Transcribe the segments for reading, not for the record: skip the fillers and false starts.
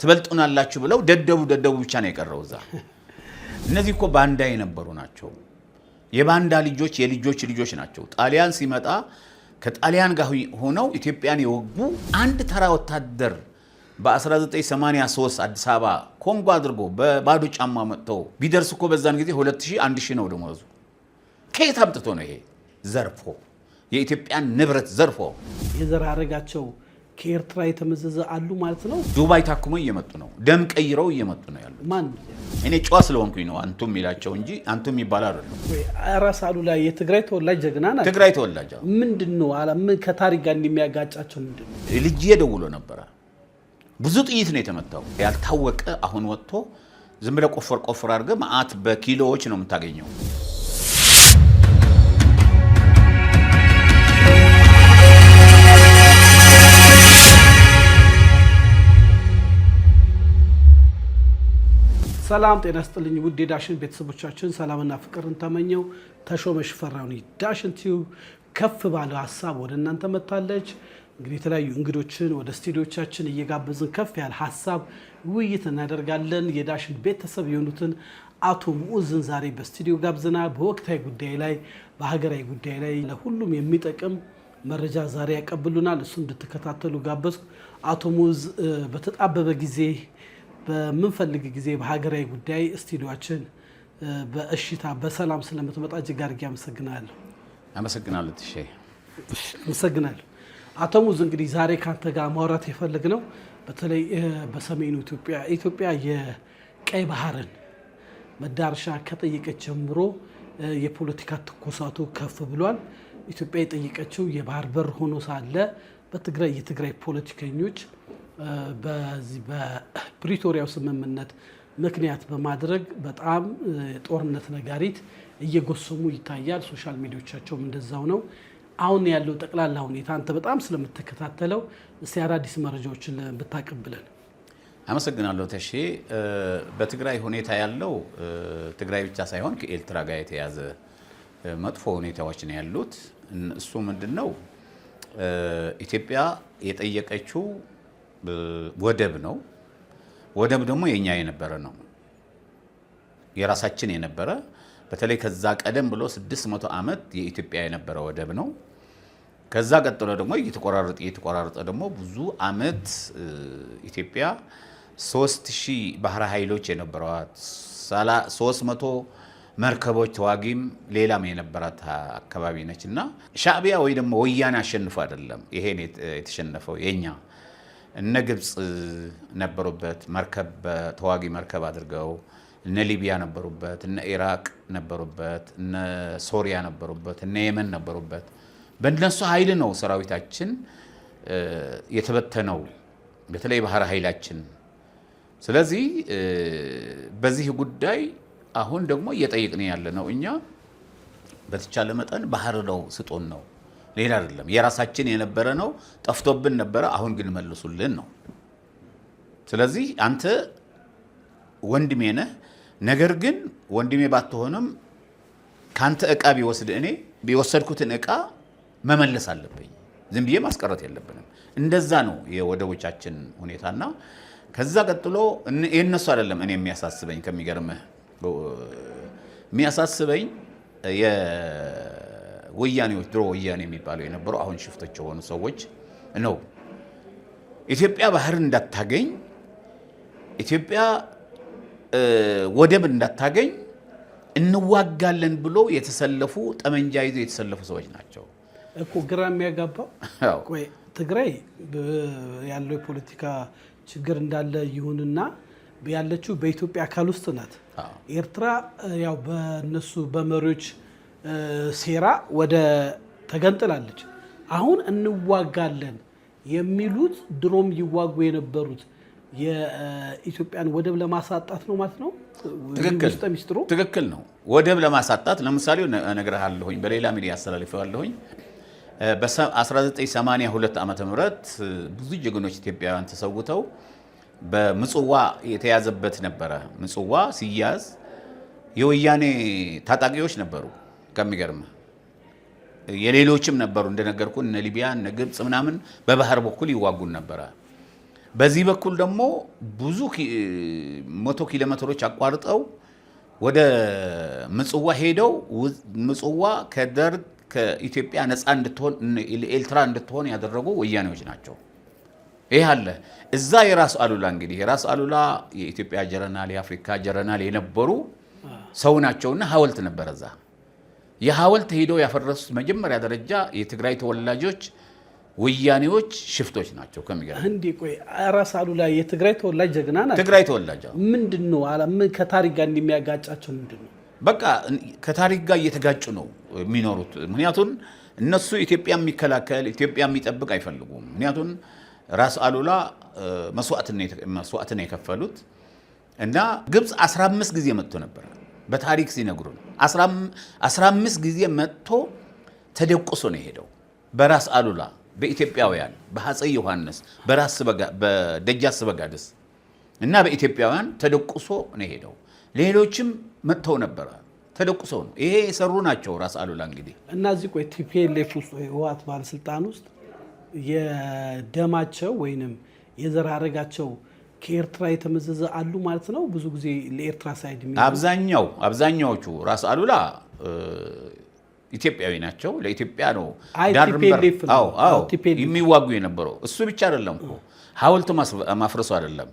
ትበልጡናላችሁ ብለው ደደቡ ብቻ ነው የቀረው እዛ እነዚህ እኮ ባንዳ የነበሩ ናቸው የባንዳ ልጆች ልጆች ናቸው ጣሊያን ሲመጣ ከጣሊያን ጋር ሆነው ኢትዮጵያን የወጉ አንድ ተራ ወታደር በ1983 አዲስ አበባ ኮንጎ አድርጎ በባዶ ጫማ መጥተው ቢደርስ እኮ በዛን ጊዜ 2000 1000 ነው ደሞዙ ከየት አምጥቶ ነው ይሄ ዘርፎ የኢትዮጵያን ንብረት ዘርፎ የዘር ሐረጋቸው ከኤርትራ የተመዘዘ አሉ ማለት ነው ዱባይ ታክሞ እየመጡ ነው ደም ቀይረው እየመጡ ነው ያሉት ማን እኔ ጨዋ ስለሆንኩኝ ነው አንቱም ይላቸው እንጂ አንቱም ይባላል አይደለም ራስ አሉ ላይ የትግራይ ተወላጅ ጀግና ናቸው ትግራይ ተወላጅ ምንድነው አላም ከታሪክ ጋር እንደሚያጋጫቸው ምንድነው ልጅ ደውሎ ነበር ብዙ ጥይት ነው የተመታው ያልታወቀ አሁን ወጥቶ ዝም ብለ ቆፈር አድርገ ማአት በኪሎዎች ነው የምታገኘው ሰላም ጤና ይስጥልኝ ውድ የዳሽን ቤተሰቦቻችን ሰላምና ፍቅርን ተመኘው ተሾመ ሽፈራው ነኝ ዳሽን ቲዩብ ከፍ ባለ ሐሳብ ወደ እናንተ መጣለች እንግዲህ የተለያዩ እንግዶችን ወደ ስቱዲዮቻችን እየጋበዝን ከፍ ያለ ሐሳብ ውይይት እናደርጋለን የዳሽን ቤተሰብ የሆኑትን አቶ ሙኡዝን ዛሬ በስቱዲዮ ጋብዘናል በወቅታዊ ጉዳይ ላይ በሀገራዊ ጉዳይ ላይ ለሁሉም የሚጠቅም መረጃ ዛሬ ያቀብሉናል እሱ እንድትከታተሉ ጋበዝኩ አቶ ሙኡዝ በተጣበበ ጊዜ በመንፈልግ ጊዜ በሀገራዊ ጉዳይ ስቱዲዮአችን በእሽታ በሰላም ስለምትመጣ እጅግ አድርጌ አመሰግናለሁ ትሼ አመሰግናለሁ አቶ ሙኡዝ እንግዲህ ዛሬ ካንተ ጋር ማውራት የፈለግነው በተለይ በሰሜኑ ኢትዮጵያ የቀይ ባህርን መዳረሻ ከጠየቀች ጀምሮ የፖለቲካ ትኩሳቱ ከፍ ብሏል ኢትዮጵያ የጠየቀችው የባህር በር ሆኖ ሳለ በትግራይ የትግራይ ፖለቲከኞች በዚህ በፕሪቶሪያው ስምምነት ምክንያት በማድረግ በጣም ጦርነት ነጋሪት እየጎሰሙ ይታያል ሶሻል ሚዲያዎቻቸውም እንደዛው ነው አሁን ያለው ጠቅላላ ሁኔታ አንተ በጣም ስለምትከታተለው እስቲ አዳዲስ መረጃዎችን ብታቀብለን አመሰግናለሁ ተሼ በትግራይ ሁኔታ ያለው ትግራይ ብቻ ሳይሆን ከኤርትራ ጋር የተያዘ መጥፎ ሁኔታዎች ነው ያሉት እሱ ምንድነው ኢትዮጵያ የጠየቀችው ወደብ ነው ወደብ ደግሞ የኛ የነበረ ነው የራሳችን የነበረ በተለይ ከዛ ቀደም ብሎ 600 ዓመት የኢትዮጵያ የነበረ ወደብ ነው ከዛ ቀጥሎ ደግሞ እየተቆራረጠ ደግሞ ብዙ ዓመት ኢትዮጵያ 3000 ባህር ኃይሎች የነበሯት 300 መርከቦች ተዋጊም ሌላም የነበራት አካባቢ ነችና ሻዕቢያ ወይ ደግሞ ወያኔ አሸንፎ አይደለም ይሄን የተሸነፈው የኛ እነ ግብጽ ነበሩበት መርከብ ተዋጊ መርከብ አድርገው እነ ሊቢያ ነበሩበት እነ ኢራቅ ነበሩበት እነ ሶሪያ ነበሩበት እነ የመን ነበሩበት በእነሱ ኃይል ነው ሰራዊታችን የተበተነው በተለይ ባህር ኃይላችን ስለዚህ በዚህ ጉዳይ አሁን ደግሞ እየጠየቅን ያለ ነው እኛ በተቻለ መጠን ባህር ነው ስጦን ነው ሌላ አይደለም የራሳችን የነበረ ነው ጠፍቶብን ነበር አሁን ግን መልሱልን ነው ስለዚህ አንተ ወንድሜ ነህ ነገር ግን ወንድሜ ባትሆንም ካንተ ዕቃ ቢወስድ እኔ ቢወሰድኩትን ዕቃ መመለስ አለብኝ ዝም ብዬ ማስቀረት የለብንም እንደዛ ነው የወደቦቻችን ሁኔታና ከዛ ቀጥሎ የነሱ አይደለም እኔ የሚያሳስበኝ ከሚገርምህ የሚያሳስበኝ ወያኔዎች ድሮ ወያኔ የሚባለው የነበሩ አሁን ሽፍቶች የሆኑ ሰዎች ነው ኢትዮጵያ ባህር እንዳታገኝ ኢትዮጵያ ወደብ እንዳታገኝ እንዋጋለን ብሎ የተሰለፉ ጠመንጃ ይዘው የተሰለፉ ሰዎች ናቸው እኮ ግራ የሚያጋባው ቆይ ትግራይ ያለው የፖለቲካ ችግር እንዳለ ይሁንና ያለችው በኢትዮጵያ አካል ውስጥ ናት ኤርትራ ያው በነሱ በመሪዎች ሴራ ወደ ተገንጥላለች አሁን እንዋጋለን የሚሉት ድሮም ይዋጉ የነበሩት የኢትዮጵያን ወደብ ለማሳጣት ነው ማለት ነው ትክክል ነው ወደብ ለማሳጣት ለምሳሌ ነግረሃለሁኝ በሌላ ሚዲያ አስተላልፈዋለሁኝ በ1982 ዓመተ ምህረት ብዙ ጀግኖች ኢትዮጵያውያን ተሰውተው በምጽዋ የተያዘበት ነበር ምጽዋ ሲያዝ የወያኔ ታጣቂዎች ነበሩ ከሚገርም የሌሎችም ነበሩ እንደነገርኩ እነ ሊቢያ እነ ግብጽ ምናምን በባህር በኩል ይዋጉን ነበር በዚህ በኩል ደግሞ ብዙ 100 ኪሎ ሜትሮች አቋርጠው ወደ ምጽዋ ሄደው ምጽዋ ከደርግ ከኢትዮጵያ ነፃ እንድትሆን ኤርትራ እንድትሆን ያደረጉ ወያኔዎች ናቸው። ይሄ አለ እዛ። የራስ አሉላ እንግዲህ የራስ አሉላ የኢትዮጵያ ጀነራል የአፍሪካ ጀነራል የነበሩ ሰው ናቸውና ሐውልት ነበር እዛ። የሐውልት ሄደው ያፈረሱት መጀመሪያ ደረጃ የትግራይ ተወላጆች ወያኔዎች ሽፍቶች ናቸው። ከሚገርም እንዴ ቆይ ራስ አሉላ የትግራይ ተወላጅ ጀግና ናቸው። ትግራይ ተወላጅ ምንድነው ከታሪክ ጋር እንደሚያጋጫቸው ምንድነው? በቃ ከታሪክ ጋር እየተጋጩ ነው የሚኖሩት። ምክንያቱም እነሱ ኢትዮጵያ የሚከላከል ኢትዮጵያ የሚጠብቅ አይፈልጉም። ምክንያቱም ራስ አሉላ መስዋዕትን የከፈሉት እና ግብፅ 15 ጊዜ መጥቶ ነበር። በታሪክ ሲነግሩ 15 ጊዜ መጥቶ ተደቁሶ ነው የሄደው በራስ አሉላ በኢትዮጵያውያን በአፄ ዮሐንስ በደጃች ስበጋድስ እና በኢትዮጵያውያን ተደቁሶ ነው የሄደው። ሌሎችም መጥተው ነበረ ተደቁሶ ነው። ይሄ የሰሩ ናቸው ራስ አሉላ እንግዲህ እና እዚህ ቆይ ቲፒኤልኤፍ ውስጥ ህወሓት ባለስልጣን ውስጥ የደማቸው ወይንም የዘር ሐረጋቸው ከኤርትራ የተመዘዘ አሉ ማለት ነው። ብዙ ጊዜ ለኤርትራ ሳይድ አብዛኛዎቹ ራስ አሉላ ኢትዮጵያዊ ናቸው። ለኢትዮጵያ ነው የሚዋጉ የነበረው። እሱ ብቻ አይደለም እኮ ሐውልት ማፍረሱ አይደለም።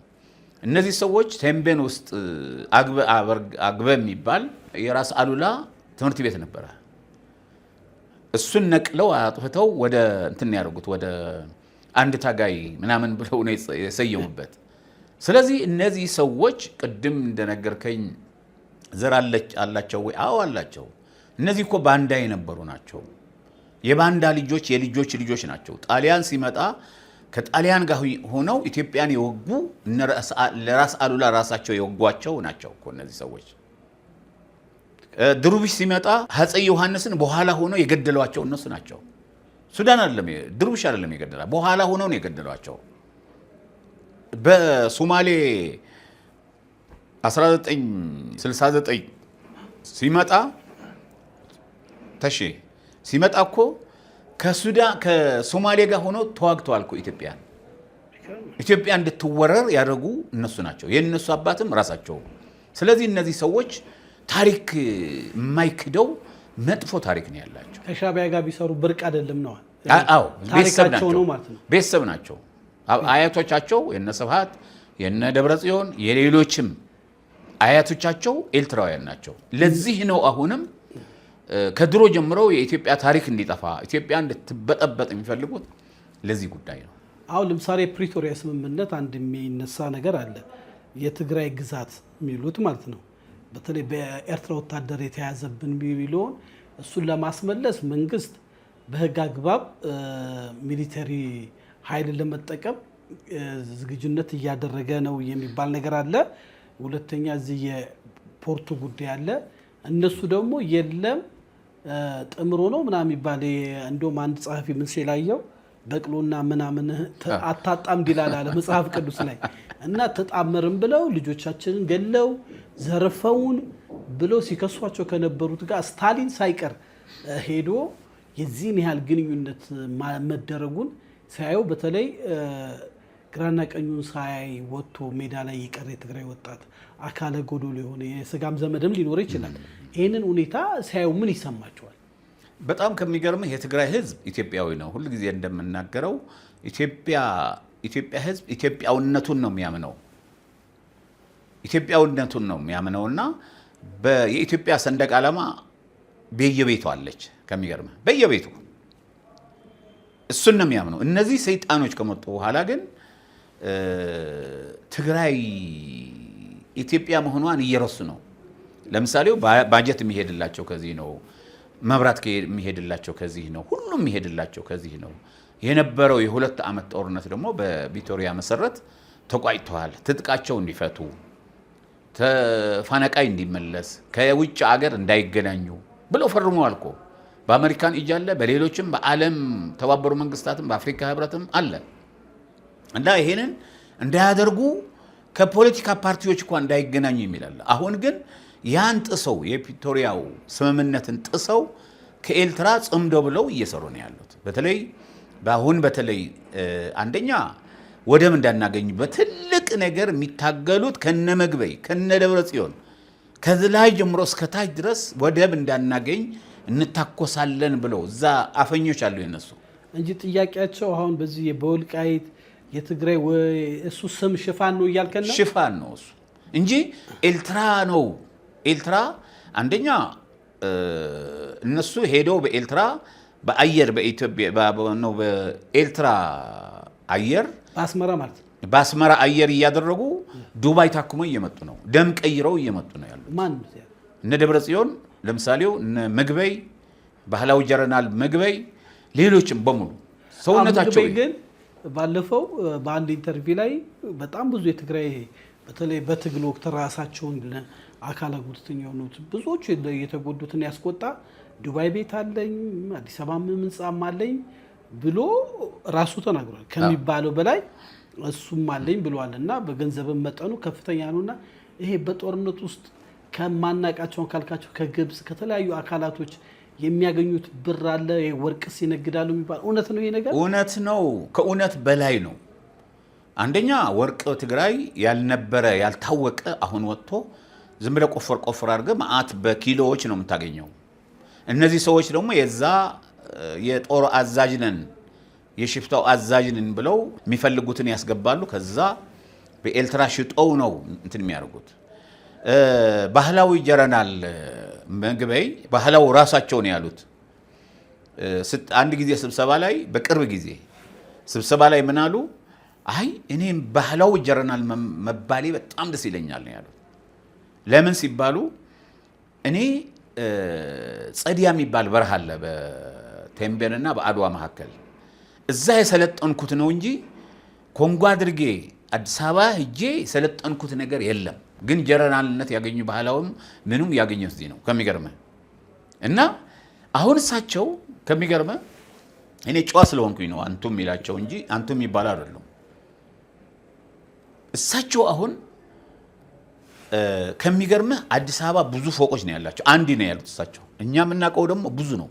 እነዚህ ሰዎች ቴምቤን ውስጥ አግበ የሚባል የራስ አሉላ ትምህርት ቤት ነበረ። እሱን ነቅለው አጥፍተው ወደ እንትን ያደርጉት ወደ አንድ ታጋይ ምናምን ብለው ነው የሰየሙበት። ስለዚህ እነዚህ ሰዎች ቅድም እንደነገርከኝ ዘር አላቸው ወይ? አዎ አላቸው። እነዚህ እኮ ባንዳ የነበሩ ናቸው። የባንዳ ልጆች የልጆች ልጆች ናቸው። ጣሊያን ሲመጣ ከጣሊያን ጋር ሆነው ኢትዮጵያን የወጉ ለራስ አሉላ ራሳቸው የወጓቸው ናቸው እኮ እነዚህ ሰዎች። ድሩቢሽ ሲመጣ አፄ ዮሐንስን በኋላ ሆነው የገደሏቸው እነሱ ናቸው። ሱዳን አይደለም ድሩቢሽ አይደለም የገደላ፣ በኋላ ሆነው ነው የገደሏቸው። በሶማሌ 1969 ሲመጣ ተሼ ሲመጣ እኮ ከሶማሌ ጋር ሆኖ ተዋግተዋል እኮ ኢትዮጵያ እንድትወረር ያደረጉ እነሱ ናቸው። የእነሱ አባትም ራሳቸው። ስለዚህ እነዚህ ሰዎች ታሪክ የማይክደው መጥፎ ታሪክ ነው ያላቸው። ከሻዕቢያ ጋር ቢሰሩ ብርቅ አይደለም ነው። አዎ ታሪካቸው ነው ማለት ነው። ቤተሰብ ናቸው። አያቶቻቸው የነ ስብሃት የነ ደብረጽዮን የሌሎችም አያቶቻቸው ኤርትራውያን ናቸው። ለዚህ ነው አሁንም ከድሮ ጀምሮ የኢትዮጵያ ታሪክ እንዲጠፋ ኢትዮጵያ እንድትበጠበጥ የሚፈልጉት ለዚህ ጉዳይ ነው። አሁን ለምሳሌ ፕሪቶሪያ ስምምነት አንድ የሚነሳ ነገር አለ። የትግራይ ግዛት የሚሉት ማለት ነው። በተለይ በኤርትራ ወታደር የተያዘብን ቢቢሎን እሱን ለማስመለስ መንግስት በህግ አግባብ ሚሊተሪ ኃይልን ለመጠቀም ዝግጁነት እያደረገ ነው የሚባል ነገር አለ። ሁለተኛ እዚህ የፖርቱ ጉዳይ አለ። እነሱ ደግሞ የለም ጥምሮ ነው ምናምን የሚባል እንደውም አንድ ጸሐፊ ምን ሲላየው በቅሎና ምናምን አታጣምድ ይላል አለ መጽሐፍ ቅዱስ ላይ እና ተጣመርን ብለው ልጆቻችንን ገለው ዘርፈውን ብለው ሲከሷቸው ከነበሩት ጋር ስታሊን ሳይቀር ሄዶ የዚህን ያህል ግንኙነት መደረጉን ሳያዩ በተለይ ግራና ቀኙን ሳያይ ወጥቶ ሜዳ ላይ የቀረ የትግራይ ወጣት አካለ ጎዶሎ የሆነ የስጋም ዘመድም ሊኖር ይችላል። ይህንን ሁኔታ ሳያዩ ምን ይሰማቸዋል? በጣም ከሚገርምህ የትግራይ ህዝብ ኢትዮጵያዊ ነው። ሁሉ ጊዜ እንደምናገረው ኢትዮጵያ ህዝብ ኢትዮጵያውነቱን ነው የሚያምነው። ኢትዮጵያውነቱን ነው የሚያምነውና የኢትዮጵያ ሰንደቅ ዓላማ በየቤቱ አለች። ከሚገርምህ በየቤቱ እሱን ነው የሚያምነው። እነዚህ ሰይጣኖች ከመጡ በኋላ ግን ትግራይ ኢትዮጵያ መሆኗን እየረሱ ነው። ለምሳሌ ባጀት የሚሄድላቸው ከዚህ ነው። መብራት የሚሄድላቸው ከዚህ ነው። ሁሉም የሚሄድላቸው ከዚህ ነው። የነበረው የ2 ዓመት ጦርነት ደግሞ በቪክቶሪያ መሰረት ተቋጭተዋል። ትጥቃቸው እንዲፈቱ፣ ተፈናቃይ እንዲመለስ፣ ከውጭ አገር እንዳይገናኙ ብለው ፈርመዋል እኮ። በአሜሪካን እጅ አለ፣ በሌሎችም በዓለም ተባበሩ መንግስታትም በአፍሪካ ህብረትም አለ። እና ይሄንን እንዳያደርጉ ከፖለቲካ ፓርቲዎች እንኳን እንዳይገናኙ የሚላል። አሁን ግን ያን ጥሰው የፕሪቶሪያው ስምምነትን ጥሰው ከኤርትራ ጽምዶ ብለው እየሰሩ ነው ያሉት። በተለይ አንደኛ ወደብ እንዳናገኝ በትልቅ ነገር የሚታገሉት ከነመግበይ ከነደብረጽዮን ከላይ ጀምሮ እስከ ታች ድረስ ወደብ እንዳናገኝ እንታኮሳለን ብለው እዛ አፈኞች አሉ የነሱ እንጂ ጥያቄያቸው አሁን በዚህ በወልቃይት የትግራይ እሱ ስም ሽፋን ነው እያልከና ሽፋን ነው እሱ እንጂ ኤርትራ ነው። ኤርትራ አንደኛ እነሱ ሄደው በኤርትራ በአየር በኢትዮጵያ ነው በኤርትራ አየር በአስመራ ማለት በአስመራ አየር እያደረጉ ዱባይ ታክሞ እየመጡ ነው። ደም ቀይረው እየመጡ ነው ያሉት። ማን እነ ደብረጽዮን ለምሳሌው እነ መግበይ ባህላዊ ጀነራል መግበይ ሌሎችም በሙሉ ሰውነታቸው ግን ባለፈው በአንድ ኢንተርቪው ላይ በጣም ብዙ የትግራይ በተለይ በትግል ወቅት ራሳቸውን አካለ ጉዳተኛ የሆኑት ብዙዎቹ የተጎዱትን ያስቆጣ ዱባይ ቤት አለኝ አዲስ አበባ ምንጻም አለኝ ብሎ ራሱ ተናግሯል። ከሚባለው በላይ እሱም አለኝ ብለዋል። እና በገንዘብም መጠኑ ከፍተኛ ነውና ይሄ በጦርነት ውስጥ ከማናቃቸውን ካልካቸው ከግብጽ ከተለያዩ አካላቶች የሚያገኙት ብር አለ። ወርቅስ ይነግዳሉ የሚባል እውነት ነው? ይሄ ነገር እውነት ነው፣ ከእውነት በላይ ነው። አንደኛ ወርቅ ትግራይ ያልነበረ ያልታወቀ አሁን ወጥቶ ዝም ብለህ ቆፈር አድርገህ መዓት በኪሎዎች ነው የምታገኘው። እነዚህ ሰዎች ደግሞ የዛ የጦር አዛዥ ነን የሽፍታው አዛዥ ነን ብለው የሚፈልጉትን ያስገባሉ። ከዛ በኤርትራ ሽጠው ነው እንትን የሚያደርጉት። ባህላዊ ጀነራል መግበይ ባህላው ራሳቸው ነው ያሉት። አንድ ጊዜ ስብሰባ ላይ በቅርብ ጊዜ ስብሰባ ላይ ምን አሉ? አይ እኔም ባህላዊ ጀነራል መባሌ በጣም ደስ ይለኛል ነው ያሉት። ለምን ሲባሉ እኔ ጸዲያ የሚባል በረሃ አለ በቴምቤንና በአድዋ መካከል እዛ የሰለጠንኩት ነው እንጂ ኮንጎ አድርጌ አዲስ አበባ ሄጄ የሰለጠንኩት ነገር የለም። ግን ጀነራልነት ያገኙ ባህላውም ምንም ያገኘው እዚህ ነው ከሚገርመ እና አሁን እሳቸው ከሚገርመ እኔ ጨዋ ስለሆንኩኝ ነው አንቱም የሚላቸው እንጂ አንቱም ይባል አይደለም። እሳቸው አሁን ከሚገርመ አዲስ አበባ ብዙ ፎቆች ነው ያላቸው፣ አንድ ነው ያሉት እሳቸው። እኛ የምናውቀው ደግሞ ብዙ ነው።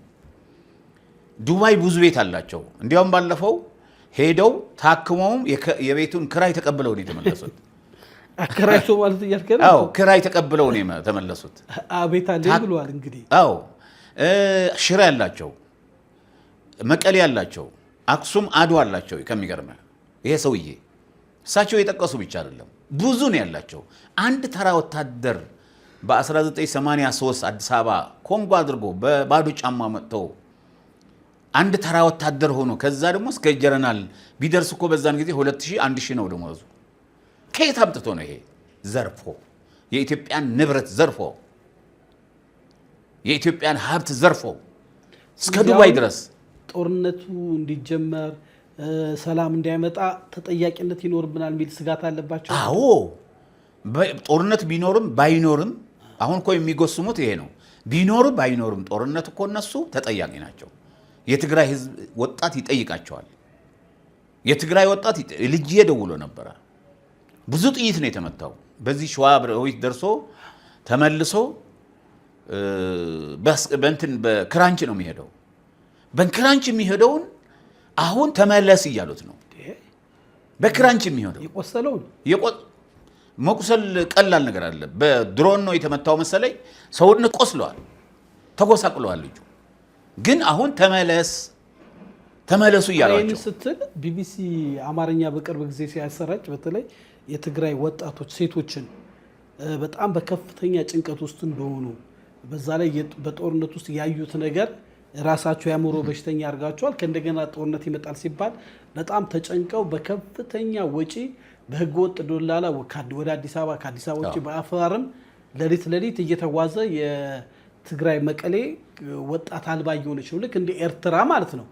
ዱባይ ብዙ ቤት አላቸው። እንዲያውም ባለፈው ሄደው ታክመውም የቤቱን ክራይ ተቀብለው ነው የተመለሱት። አከራይቶ ማለት እያልከኝ? አዎ ክራይ ተቀብለው ነው የተመለሱት። አቤት አለ ብለዋል እንግዲህ። አዎ ሽራ ያላቸው፣ መቀሌ ያላቸው፣ አክሱም አድዋ አላቸው። ከሚገርመ ይሄ ሰውዬ እሳቸው የጠቀሱ ብቻ አይደለም ብዙ ነው ያላቸው። አንድ ተራ ወታደር በ1983 አዲስ አበባ ኮንጎ አድርጎ በባዶ ጫማ መጥተው አንድ ተራ ወታደር ሆኖ ከዛ ደግሞ እስከ ጀነራል ቢደርስ እኮ በዛን ጊዜ 2000 1000 ነው ደሞዙ። ከየት አምጥቶ ነው ይሄ? ዘርፎ የኢትዮጵያን ንብረት ዘርፎ የኢትዮጵያን ሀብት ዘርፎ እስከ ዱባይ ድረስ ጦርነቱ እንዲጀመር ሰላም እንዳይመጣ ተጠያቂነት ይኖርብናል የሚል ስጋት አለባቸው። አዎ ጦርነት ቢኖርም ባይኖርም አሁን እኮ የሚጎስሙት ይሄ ነው። ቢኖርም ባይኖርም ጦርነት እኮ እነሱ ተጠያቂ ናቸው። የትግራይ ህዝብ ወጣት ይጠይቃቸዋል። የትግራይ ወጣት ልጅ ደውሎ ነበረ። ብዙ ጥይት ነው የተመታው። በዚህ ሸዋ ብረዊት ደርሶ ተመልሶ በክራንች ነው የሚሄደው። በክራንች የሚሄደውን አሁን ተመለስ እያሉት ነው። በክራንች የሚሄደው የቆሰለው መቁሰል ቀላል ነገር አለ። በድሮን ነው የተመታው መሰለኝ። ሰውነት ቆስለዋል፣ ተጎሳቅለዋል ልጁ። ግን አሁን ተመለሱ እያሏቸው ስትል ቢቢሲ አማርኛ በቅርብ ጊዜ ሲያሰራጭ በተለይ የትግራይ ወጣቶች ሴቶችን በጣም በከፍተኛ ጭንቀት ውስጥ እንደሆኑ በዛ ላይ በጦርነት ውስጥ ያዩት ነገር ራሳቸው ያምሮ በሽተኛ አድርጋቸዋል። ከእንደገና ጦርነት ይመጣል ሲባል በጣም ተጨንቀው በከፍተኛ ወጪ በህገወጥ ዶላላ ወደ አዲስ አበባ ከአዲስ አበባ ውጭ በአፋርም ሌሊት እየተጓዘ የትግራይ መቀሌ ወጣት አልባ እየሆነች ነው። ልክ እንደ ኤርትራ ማለት ነው።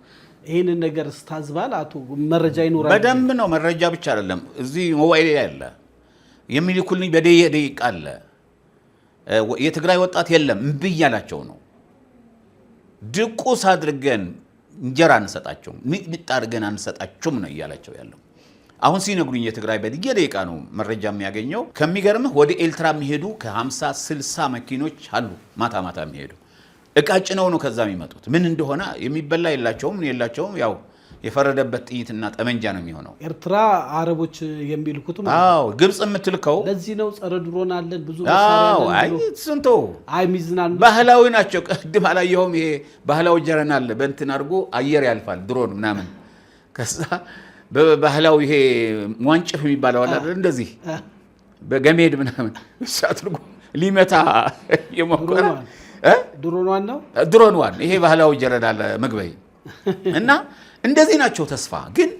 ይህንን ነገር ስታዝባል አቶ መረጃ ይኖራል? በደንብ ነው። መረጃ ብቻ አይደለም፣ እዚህ ሞባይል ያለ የሚልኩልኝ በደቂቃ አለ። የትግራይ ወጣት የለም እምቢ እያላቸው ነው። ድቁስ አድርገን እንጀራ አንሰጣቸውም፣ ሚጥሚጣ አድርገን አንሰጣቸውም ነው እያላቸው ያለው። አሁን ሲነግሩኝ የትግራይ በደቂቃ ነው መረጃ የሚያገኘው። ከሚገርምህ ወደ ኤርትራ የሚሄዱ ከ50 60 መኪኖች አሉ ማታ የሚሄዱ እቃ ጭነው ነው ከዛ የሚመጡት። ምን እንደሆነ የሚበላ የላቸውም ያው የፈረደበት ጥይትና ጠመንጃ ነው የሚሆነው። ኤርትራ አረቦች የሚልኩት አዎ ግብጽ የምትልከው ለዚህ ነው። ጸረ ድሮን አለን ብዙ አዎ አይ ስንቶ አይ ሚዝናን ባህላዊ ናቸው። ቅድም አላየኸውም? ይሄ ባህላዊ ጀረናል በእንትን አድርጎ አየር ያልፋል ድሮን ምናምን። ከዛ በባህላዊ ይሄ ሟንጭፍ የሚባለው አለ አይደል? እንደዚህ በገመድ ምናምን አድርጎ ሊመታ የሞከረ ድሮኗን ነው ድሮኗን። ይሄ ባህላዊ ጀረናል መግበይ እና እንደዚህ ናቸው። ተስፋ ግን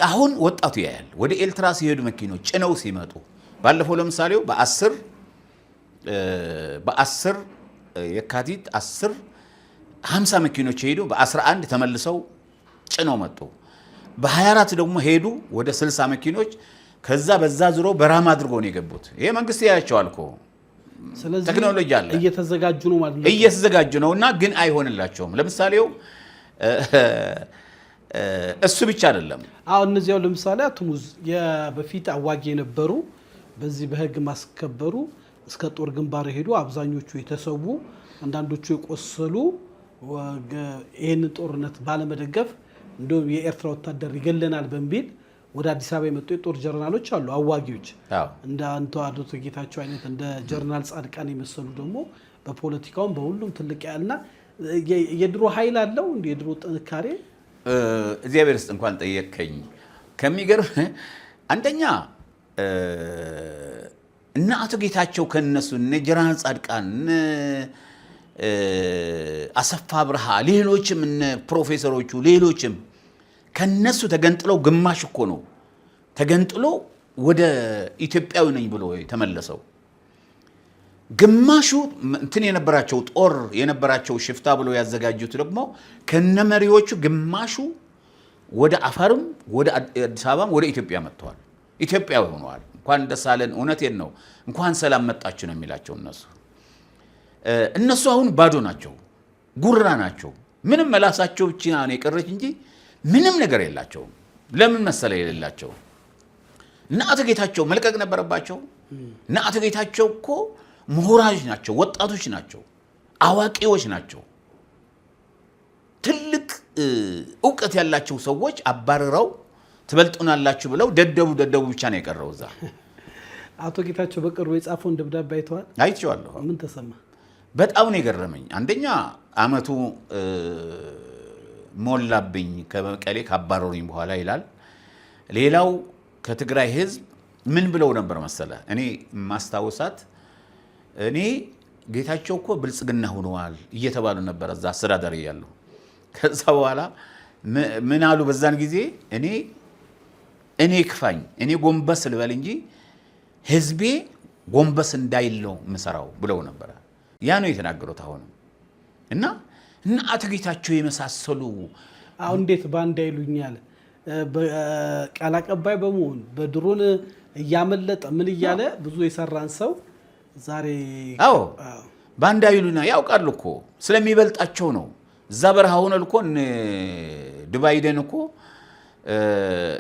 አሁን ወጣቱ ያያል። ወደ ኤርትራ ሲሄዱ መኪኖች ጭነው ሲመጡ ባለፈው ለምሳሌው በ10 የካቲት 50 መኪኖች ሄዱ። በ11 ተመልሰው ጭነው መጡ። በ24 ደግሞ ሄዱ ወደ 60 መኪኖች። ከዛ በዛ ዙሮ በራማ አድርገው ነው የገቡት። ይሄ መንግስት ያያቸዋል እኮ። ስለዚህ ቴክኖሎጂ አለ፣ እየተዘጋጁ ነው ማለት ነው። እየተዘጋጁ ነውና ግን አይሆንላቸውም። ለምሳሌው እሱ ብቻ አይደለም። አሁን እነዚያው ለምሳሌ አትሙዝ በፊት አዋጊ የነበሩ በዚህ በህግ ማስከበሩ እስከ ጦር ግንባር ሄዱ። አብዛኞቹ የተሰዉ፣ አንዳንዶቹ የቆሰሉ ይህንን ጦርነት ባለመደገፍ እንደውም የኤርትራ ወታደር ይገለናል በሚል ወደ አዲስ አበባ የመጡ የጦር ጀነራሎች አሉ፣ አዋጊዎች እንደ አቶ ጌታቸው አይነት እንደ ጀነራል ጻድቃን የመሰሉ ደግሞ በፖለቲካውም በሁሉም ትልቅ ያልና የድሮ ኃይል አለው እንደ የድሮ ጥንካሬ እግዚአብሔር ውስጥ እንኳን ጠየቀኝ። ከሚገርም አንደኛ እና አቶ ጌታቸው ከነሱ እነ ጀነራል ጻድቃን አሰፋ ብርሃ ሌሎችም እነ ፕሮፌሰሮቹ ሌሎችም ከነሱ ተገንጥለው ግማሽ እኮ ነው ተገንጥሎ ወደ ኢትዮጵያዊ ነኝ ብሎ ተመለሰው። ግማሹ እንትን የነበራቸው ጦር የነበራቸው ሽፍታ ብሎ ያዘጋጁት ደግሞ ከነመሪዎቹ ግማሹ ወደ አፋርም ወደ አዲስ አበባም ወደ ኢትዮጵያ መጥተዋል። ኢትዮጵያዊ ሆነዋል። እንኳን ደስ አለን። እውነቴን ነው። እንኳን ሰላም መጣችሁ ነው የሚላቸው እነሱ አሁን ባዶ ናቸው፣ ጉራ ናቸው። ምንም መላሳቸው ብቻ ነው የቀረች እንጂ ምንም ነገር የላቸውም። ለምን መሰለ የሌላቸው? እና አቶ ጌታቸው መልቀቅ ነበረባቸው። እና አቶ ጌታቸው እኮ ምሁራኖች ናቸው፣ ወጣቶች ናቸው፣ አዋቂዎች ናቸው። ትልቅ እውቀት ያላቸው ሰዎች አባረረው ትበልጡናላችሁ ብለው ደደቡ ብቻ ነው የቀረው እዛ። አቶ ጌታቸው በቅርቡ የጻፈውን ደብዳቤ አይተዋል? አይቼዋለሁ። ምን ተሰማ? በጣም ነው የገረመኝ። አንደኛ አመቱ ሞላብኝ ከመቀሌ ካባረሩኝ በኋላ ይላል። ሌላው ከትግራይ ህዝብ ምን ብለው ነበር መሰለ? እኔ ማስታወሳት እኔ ጌታቸው እኮ ብልጽግና ሆነዋል እየተባሉ ነበር እዛ አስተዳዳሪ ያለው። ከዛ በኋላ ምን አሉ በዛን ጊዜ እኔ ክፋኝ እኔ ጎንበስ ልበል እንጂ ህዝቤ ጎንበስ እንዳይል ነው የምሰራው ብለው ነበር። ያ ነው የተናገሩት አሁንም እና አቶ ጌታቸው የመሳሰሉ አሁን እንዴት ባንዳ ይሉኛል ቃል አቀባይ በመሆን በድሮን እያመለጠ ምን እያለ ብዙ የሰራን ሰው ዛሬ ባንዳ ይሉና ያውቃሉ እኮ ስለሚበልጣቸው ነው። እዛ በረሃ ሆነ ልኮ ዱባይደን እኮ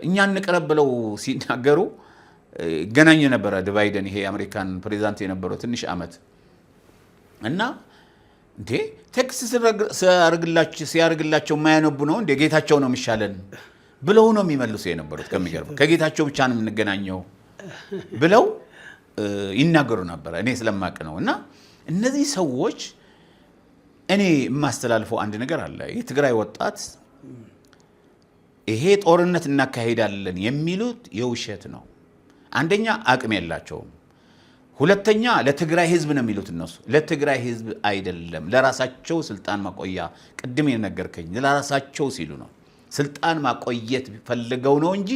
እኛን እንቅረብ ብለው ሲናገሩ ገናኝ ነበረ። ዱባይደን ይሄ አሜሪካን ፕሬዝዳንት የነበረው ትንሽ አመት እና እንዴ ቴክስት ሲያርግላቸው የማያነቡ ነው እንዴ ጌታቸው ነው የሚሻለን ብለው ነው የሚመልሱ የነበሩት። ከሚገርም ከጌታቸው ብቻ ነው የምንገናኘው ብለው ይናገሩ ነበር። እኔ ስለማቅ ነው። እና እነዚህ ሰዎች እኔ የማስተላልፈው አንድ ነገር አለ። የትግራይ ወጣት ይሄ ጦርነት እናካሄዳለን የሚሉት የውሸት ነው። አንደኛ አቅም የላቸውም። ሁለተኛ ለትግራይ ህዝብ ነው የሚሉት እነሱ። ለትግራይ ህዝብ አይደለም፣ ለራሳቸው ስልጣን ማቆያ። ቅድም የነገርከኝ ለራሳቸው ሲሉ ነው ስልጣን ማቆየት ፈልገው ነው እንጂ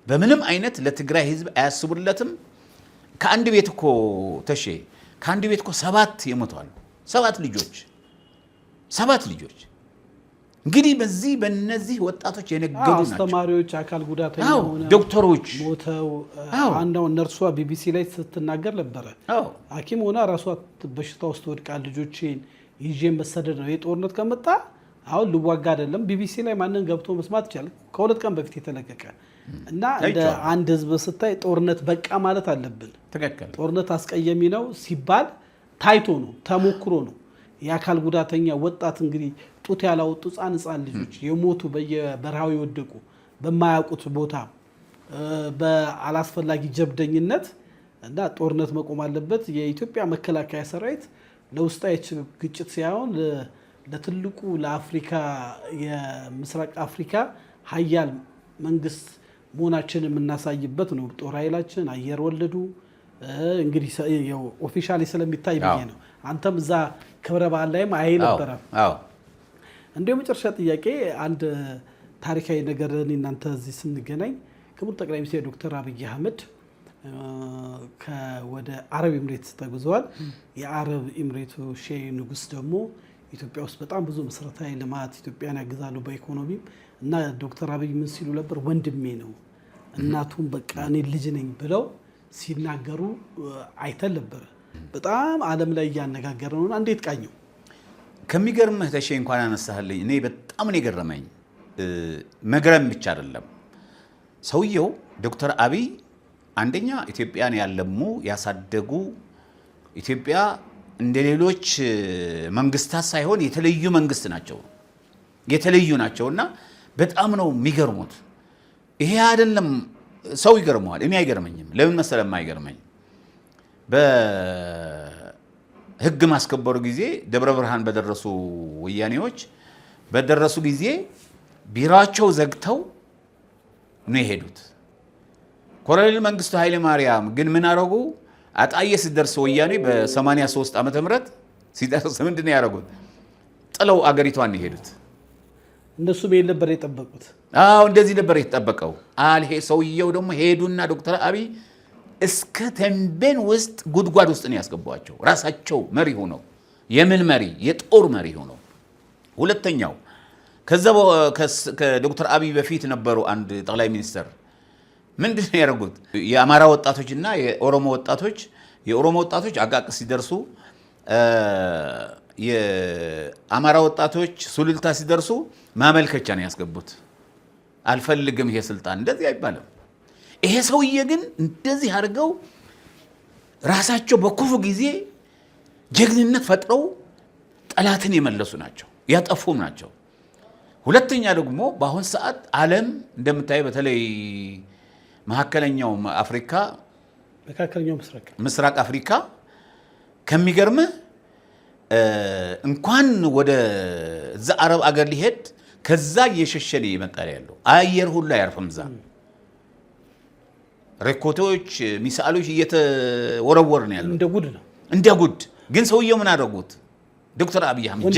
በምንም አይነት ለትግራይ ህዝብ አያስቡለትም። ከአንድ ቤት እኮ ከአንድ ቤት እኮ 7 ይሞታሉ። 7 ልጆች እንግዲህ በእነዚህ ወጣቶች የነገዱ ናቸው። አስተማሪዎች፣ አካል ጉዳተኛ ሆነው ዶክተሮች ሞተው አንዳው ነርሷ ቢቢሲ ላይ ስትናገር ነበረ። ሐኪም ሆና ራሷ በሽታ ውስጥ ወድቃ ልጆችን ይዤ መሰደድ ነው የጦርነት ከመጣ አሁን ልዋጋ አይደለም። ቢቢሲ ላይ ማንን ገብቶ መስማት ይችላል። ከ2 ቀን በፊት የተለቀቀ እና እንደ አንድ ህዝብ ስታይ ጦርነት በቃ ማለት አለብን። ተከከለ ጦርነት አስቀየሚ ነው ሲባል ታይቶ ነው ተሞክሮ ነው። የአካል ጉዳተኛ ወጣት እንግዲህ ጡት ያላወጡ ህፃን ልጆች የሞቱ በየበረሃው የወደቁ በማያውቁት ቦታ በአላስፈላጊ ጀብደኝነት እና ጦርነት መቆም አለበት። የኢትዮጵያ መከላከያ ሰራዊት ለውስጣዊ ግጭት ሳይሆን ለትልቁ ለአፍሪካ የምስራቅ አፍሪካ ሀያል መንግስት መሆናችን የምናሳይበት ነው። ጦር ኃይላችን አየር ወለዱ እንግዲህ ኦፊሻሊ ስለሚታይ ብዬ ነው። አንተም እዛ ክብረ በዓል ላይም አይ ነበር። እንዲሁ መጨረሻ ጥያቄ አንድ ታሪካዊ ነገር እናንተ እዚህ ስንገናኝ ክቡር ጠቅላይ ሚኒስትር ዶክተር አብይ አህመድ ወደ አረብ ኤምሬትስ ተጉዘዋል። የአረብ ኤምሬቱ ሼህ ንጉስ ደግሞ ኢትዮጵያ ውስጥ በጣም ብዙ መሰረታዊ ልማት ኢትዮጵያን ያግዛሉ በኢኮኖሚም እና ዶክተር አብይ ምን ሲሉ ነበር? ወንድሜ ነው እናቱም በቃ እኔ ልጅ ነኝ ብለው ሲናገሩ አይተን ነበር። በጣም ዓለም ላይ እያነጋገረ ነው። እንዴት ቃኘው? ከሚገርምህ ተሼ እንኳን አነሳህልኝ። እኔ በጣም ነው የገረመኝ። መግረም ብቻ አይደለም ሰውየው ዶክተር አብይ አንደኛ ኢትዮጵያን ያለሙ ያሳደጉ ኢትዮጵያ እንደሌሎች መንግስታት ሳይሆን የተለዩ መንግስት ናቸውና በጣም ነው የሚገርሙት። ይሄ አይደለም ሰው ይገርመዋል፣ እኔ አይገርመኝም። ለምን መሰለህ የማይገርመኝ? በህግ ማስከበሩ ጊዜ ደብረ ብርሃን በደረሱ ወያኔዎች በደረሱ ጊዜ ቢራቸው ዘግተው ነው የሄዱት። ኮሎኔል መንግስቱ ኃይለ ማርያም ግን ምን አረጉ? አጣዬ ሲደርስ ወያኔ በ83 ዓመተ ምህረት ሲደርስ ምንድነው ያደረጉት? ጥለው አገሪቷን የሄዱት። እነሱ ቤት ነበር የጠበቁት። አዎ እንደዚህ ነበር የተጠበቀው። አልሄ ሰውየው ደግሞ ሄዱና ዶክተር አብይ እስከ ተንቤን ውስጥ ጉድጓድ ውስጥ ነው ያስገቧቸው። ራሳቸው መሪ ሆነው የምን መሪ? የጦር መሪ ሆነው። ሁለተኛው ከዛ ከዶክተር አብይ በፊት ነበሩ አንድ ጠቅላይ ሚኒስትር ምንድነው ያደረጉት? የአማራ ወጣቶችና የኦሮሞ ወጣቶች አቃቂ ሲደርሱ የአማራ ወጣቶች ሱሉልታ ሲደርሱ ማመልከቻ ነው ያስገቡት። አልፈልግም ይሄ ስልጣን እንደዚህ አይባልም። ይሄ ሰውዬ ግን እንደዚህ አድርገው ራሳቸው በክፉ ጊዜ ጀግንነት ፈጥረው ጠላትን የመለሱ ናቸው፣ ያጠፉም ናቸው። ሁለተኛ ደግሞ በአሁን ሰዓት ዓለም እንደምታየው በተለይ መካከለኛው አፍሪካ ምስራቅ አፍሪካ ከሚገርምህ እንኳን ወደ እዛ አረብ አገር ሊሄድ ከዛ እየሸሸለ ይመጣል ያለው አየር ሁሉ አያርፍም። እዛ ሬኮቶች ሚሳኤሎች እየተወረወሩ ነው ያለው እንደ ጉድ። ግን ሰውየው ምን አደረጉት? ዶክተር አብይ አህመድ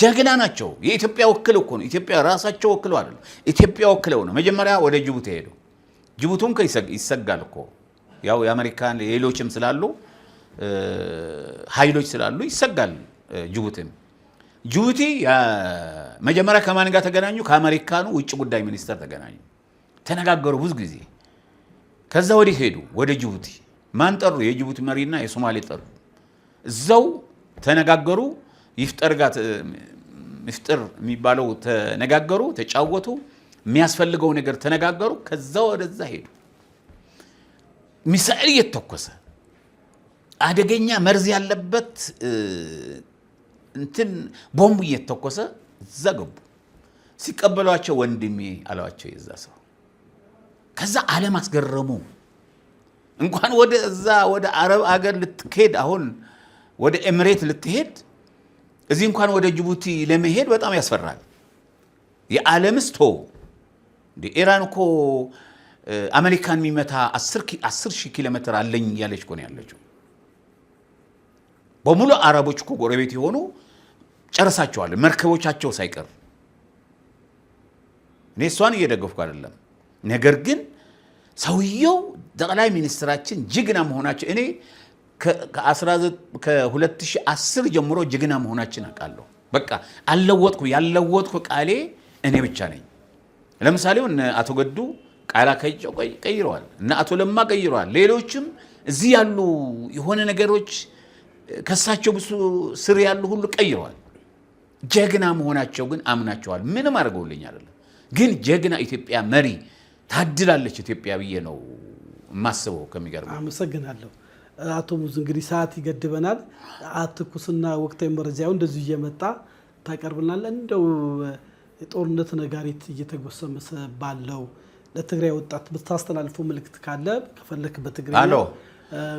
ጀግና ናቸው። የኢትዮጵያ ወክል እኮ ነው። ኢትዮጵያ ራሳቸው ወክለው አይደለም፣ ኢትዮጵያ ወክለው ነው። መጀመሪያ ወደ ጅቡቲ ሄዱ። ጅቡቲም ይሰጋል እኮ ያው የአሜሪካን ሌሎችም ስላሉ ኃይሎች ስላሉ ይሰጋል። ጅቡቲ መጀመሪያ ከማን ጋር ተገናኙ? ከአሜሪካኑ ውጭ ጉዳይ ሚኒስተር ተገናኙ፣ ተነጋገሩ ብዙ ጊዜ። ከዛ ወዴት ሄዱ? ወደ ጅቡቲ። ማን ጠሩ? የጅቡቲ መሪና የሶማሌ ጠሩ። እዛው ተነጋገሩ። ይፍጠር የሚባለው ተነጋገሩ፣ ተጫወቱ፣ የሚያስፈልገው ነገር ተነጋገሩ። ከዛ ወደዛ ሄዱ። ሚሳኤል እየተተኮሰ አደገኛ መርዝ ያለበት እንትን ቦምብ እየተተኮሰ እዛ ገቡ። ሲቀበሏቸው ወንድሜ አሏቸው የዛ ሰው። ከዛ ዓለም አስገረሙ። እንኳን ወደ አረብ አገር ልትሄድ አሁን ወደ ኤምሬት ልትሄድ እዚህ እንኳን ወደ ጅቡቲ ለመሄድ በጣም ያስፈራል። የዓለምስ ቶ ኢራን እኮ አሜሪካን የሚመታ 10,000 ኪሎ ሜትር አለኝ ያለች እኮ ነው ያለችው። በሙሉ አረቦች እኮ ጎረቤት የሆኑ ጨርሳቸዋል፣ መርከቦቻቸው ሳይቀር። እኔ እሷን እየደገፍኩ አይደለም። ነገር ግን ሰውየው ጠቅላይ ሚኒስትራችን ጀግና መሆናቸው እኔ ከ2010 ጀምሮ ጀግና መሆናችን አውቃለሁ። በቃ ያለወጥኩ ቃሌ እኔ ብቻ ነኝ። ለምሳሌ አቶ ገዱ ቃላቸው ቀይረዋል፣ እና አቶ ለማ ቀይረዋል። ሌሎችም እዚህ ያሉ የሆነ ነገሮች ከሳቸው ብዙ ስር ያሉ ሁሉ ቀይረዋል። ጀግና መሆናቸው ግን አምናቸዋል። ምንም አድርገውልኝ አይደለም፣ ግን ጀግና ኢትዮጵያ መሪ ታድላለች ኢትዮጵያ ብዬ ነው የማስበው። ከሚገርም አመሰግናለሁ። አቶ ሙዝ እንግዲህ ሰዓት ይገድበናል። አትኩስና ወቅታዊ መረጃው እንደዚህ እየመጣ ታቀርብልናለህ? እንደው የጦርነት ነጋሪት እየተጎሰመሰ ባለው ለትግራይ ወጣት ብታስተላልፈው መልእክት ካለ ከፈለክ በትግርኛ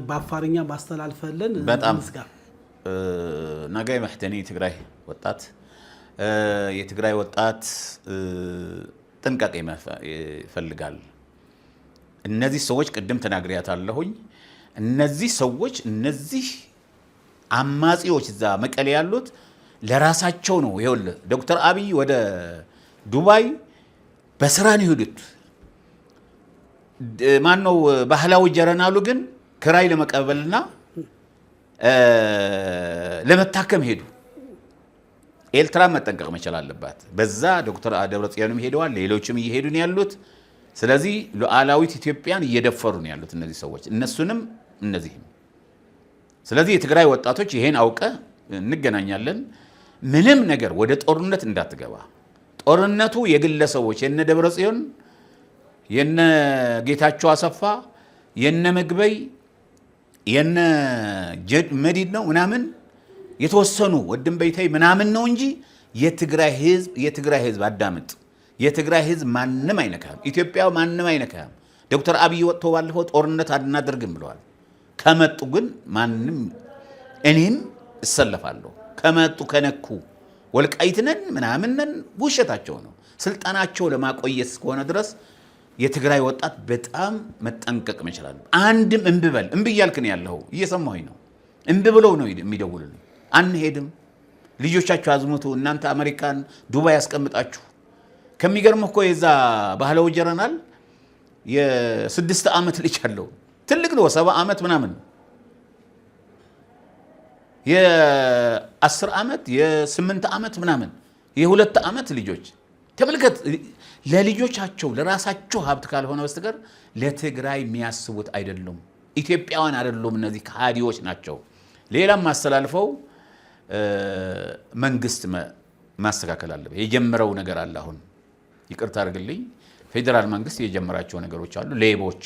በአፋርኛ ማስተላልፈልን እንስጋ። ናጋይ መሕተኒ ትግራይ ወጣት የትግራይ ወጣት ጥንቃቄ ይፈልጋል። እነዚህ ሰዎች ቅድም ተናግሬያታለሁኝ። እነዚህ ሰዎች እነዚህ አማጺዎች እዛ መቀሌ ያሉት ለራሳቸው ነው። ይኸውልህ ዶክተር አብይ ወደ ዱባይ በስራ ነው የሄዱት። ማነው ባህላዊ ጀረናሉ ግን ክራይ ለመቀበልና ለመታከም ሄዱ። ኤርትራ መጠንቀቅ መቻል አለባት። በዛ ዶክተር ደብረጽዮንም ሄደዋል፣ ሌሎችም እየሄዱ ነው ያሉት። ስለዚህ ሉዓላዊት ኢትዮጵያን እየደፈሩ ነው ያሉት እነዚህ ሰዎች፣ እነሱንም እነዚህም። ስለዚህ የትግራይ ወጣቶች ይሄን አውቀ እንገናኛለን። ምንም ነገር ወደ ጦርነት እንዳትገባ። ጦርነቱ የግለሰቦች የነ ደብረጽዮን የነ ጌታቸው አሰፋ የነ ምግበይ የነ መዲድ ነው ምናምን የተወሰኑ ወድም በይታይ ምናምን ነው እንጂ የትግራይ ህዝብ አዳምጥ። የትግራይ ህዝብ ማንም አይነካም። ኢትዮጵያ ማንም አይነካም። ዶክተር አብይ ወጥቶ ባለፈው ጦርነት አናደርግም ብለዋል። ከመጡ ግን ማንም እኔም እሰለፋለሁ። ከመጡ ከነኩ ወልቃይትነን ምናምንነን ውሸታቸው ነው። ስልጣናቸው ለማቆየት እስከሆነ ድረስ የትግራይ ወጣት በጣም መጠንቀቅ መቻል። አንድም እምብበል እምብ እያልክ ነው ያለው፣ እየሰማሁኝ ነው። እምብ ብለው ነው የሚደውሉልኝ። አንሄድም፣ ልጆቻችሁ አዝሙቱ፣ እናንተ አሜሪካን ዱባይ ያስቀምጣችሁ። ከሚገርም እኮ የዛ ባህላዊ ጀረናል የ6 ዓመት ልጅ አለው። ትልቅ ነው፣ 7 ዓመት ምናምን። የ10 ዓመት የ8 ዓመት ምናምን የ2 ዓመት ልጆች ተመልከት። ለልጆቻቸው ለራሳቸው ሀብት ካልሆነ በስተቀር ለትግራይ የሚያስቡት አይደሉም። ኢትዮጵያውያን አይደሉም። እነዚህ ከሃዲዎች ናቸው። ሌላም ማስተላልፈው መንግስት ማስተካከል አለበት። የጀመረው ነገር አለ። አሁን ይቅርታ አድርግልኝ፣ ፌዴራል መንግስት የጀመራቸው ነገሮች አሉ። ሌቦች፣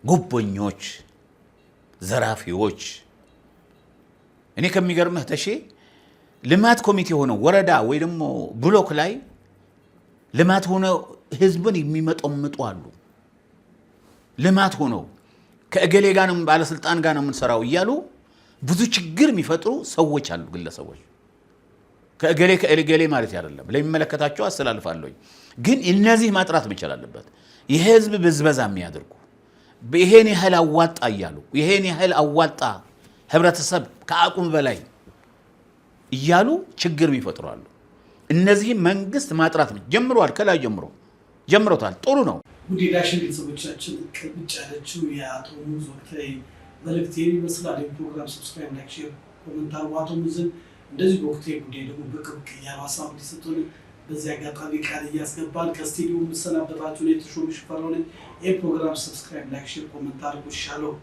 ጉቦኞች፣ ዘራፊዎች። እኔ ከሚገርምህ ተሼ ልማት ኮሚቴ ሆነው ወረዳ ወይ ደግሞ ብሎክ ላይ ልማት ሆነው ህዝብን የሚመጠምጡ አሉ። ልማት ሆነው ከእገሌ ጋር ነው ባለስልጣን ጋር ነው የምንሰራው እያሉ ብዙ ችግር የሚፈጥሩ ሰዎች አሉ፣ ግለሰቦች። ከእገሌ ማለት አይደለም፣ ለሚመለከታቸው አስተላልፋለሁ። ግን እነዚህ ማጥራት መቻል አለበት። የህዝብ ብዝበዛ የሚያደርጉ ይሄን ያህል አዋጣ እያሉ ይሄን ያህል አዋጣ ህብረተሰብ ከአቁም በላይ እያሉ ችግር ይፈጥራሉ። እነዚህ መንግስት ማጥራት ጀምሯል። ከላይ ጀምሮታል። ጥሩ ነው። ውድ ዳሽን ቤተሰቦቻችን ቅብጭ ያለችው የአቶ ሙዝ ወቅታዊ መልእክት ይመስላል። ፕሮግራም ሰብስክራይብ፣ ላይክ፣ ሼር፣ ኮሜንት አድርጉ። አቶ ሙዝን እንደዚህ በወቅታዊ ጉዳይ ደግሞ በቅርብ ያራሳው ሊሰጡን በዚህ አጋጣሚ ቃል እያስገባን ከስቱዲዮ የምሰናበታችሁ ነው። የተሾመ ሽፈራው ነኝ። ይህ ፕሮግራም ሰብስክራይብ፣ ላይክ፣ ሼር፣ ኮሜንት አድርጉ። ሻሎም